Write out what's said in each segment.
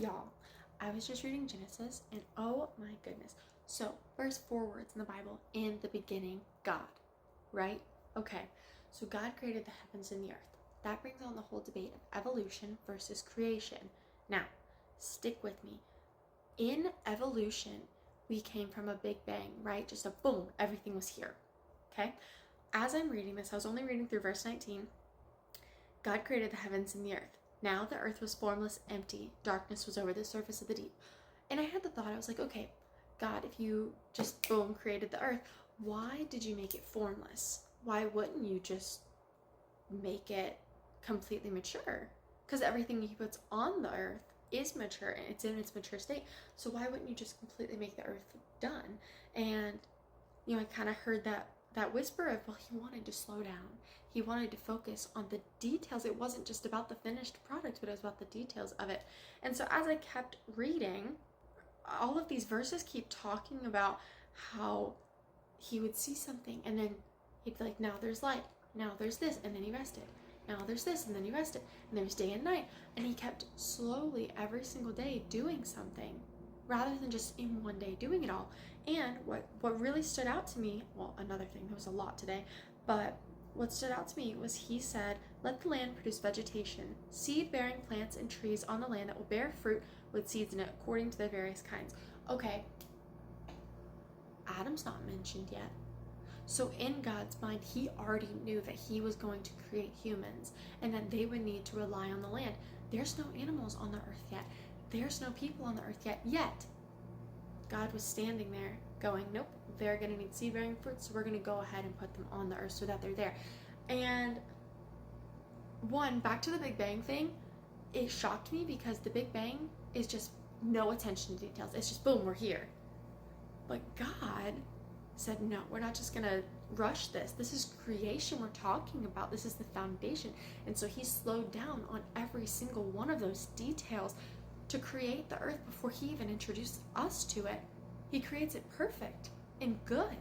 Y'all, I was just reading Genesis and oh my goodness. So, first 4 words in the Bible, in the beginning, God, right? Okay, so God created the heavens and the earth. That brings on the whole debate of evolution versus creation. Now, stick with me. In evolution, we came from a big bang, right? Just a boom, everything was here. Okay? As I'm reading this, I was only reading through verse 19. God created the heavens and the earth. Now the earth was formless, empty. Darkness was over the surface of the deep. And I had the thought, I was like, okay, God, if you just boom created the earth, why did you make it formless? Why wouldn't you just make it completely mature? Because everything he puts on the earth is mature and it's in its mature state. So why wouldn't you just completely make the earth done? And I kind of heard that whisper of, well, he wanted to slow down. He wanted to focus on the details. It wasn't just about the finished product, but it was about the details of it. And so as I kept reading, all of these verses keep talking about how he would see something and then he'd be like, now there's light, now there's this, and then he rested. Now there's this, and then he rested. And there's day and night. And he kept slowly every single day doing something rather than just in one day doing it all. And what really stood out to me, well, another thing, there was a lot today, but what stood out to me was he said, let the land produce vegetation, seed-bearing plants and trees on the land that will bear fruit with seeds in it according to their various kinds. Okay, Adam's not mentioned yet. So in God's mind, he already knew that he was going to create humans and that they would need to rely on the land. There's no animals on the earth yet. There's no people on the earth yet. God was standing there going, nope, they're going to need seed-bearing fruits, so we're going to go ahead and put them on the earth so that they're there. And back to the Big Bang thing, it shocked me because the Big Bang is just no attention to details. It's just boom, we're here. But God said, no, we're not just going to rush this. This is creation we're talking about. This is the foundation. And so he slowed down on every single one of those details to create the earth before he even introduced us to it. He creates it perfect and good.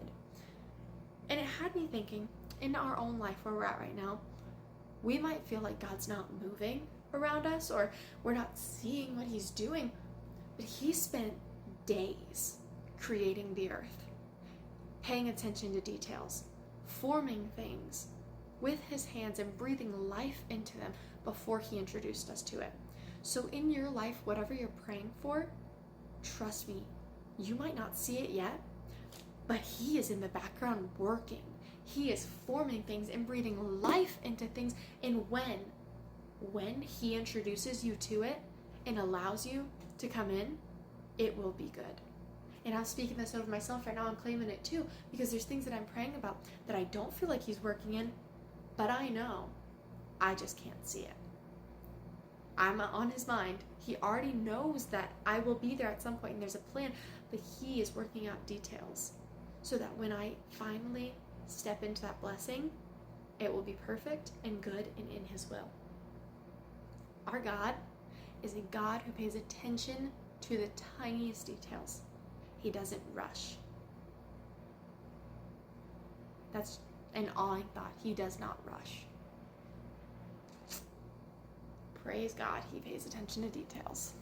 And it had me thinking, in our own life where we're at right now, we might feel like God's not moving around us or we're not seeing what he's doing, but he spent days creating the earth, paying attention to details, forming things with his hands and breathing life into them before he introduced us to it. So in your life, whatever you're praying for, trust me, you might not see it yet, but he is in the background working. He is forming things and breathing life into things. And when he introduces you to it and allows you to come in, it will be good. And I'm speaking this over myself right now. I'm claiming it too, because there's things that I'm praying about that I don't feel like he's working in, but I know. I just can't see it. I'm on his mind. He already knows that I will be there at some point and there's a plan, but he is working out details so that when I finally step into that blessing, it will be perfect and good and in his will. Our God is a God who pays attention to the tiniest details. He doesn't rush. That's an awing thought. He does not rush. Praise God, he pays attention to details.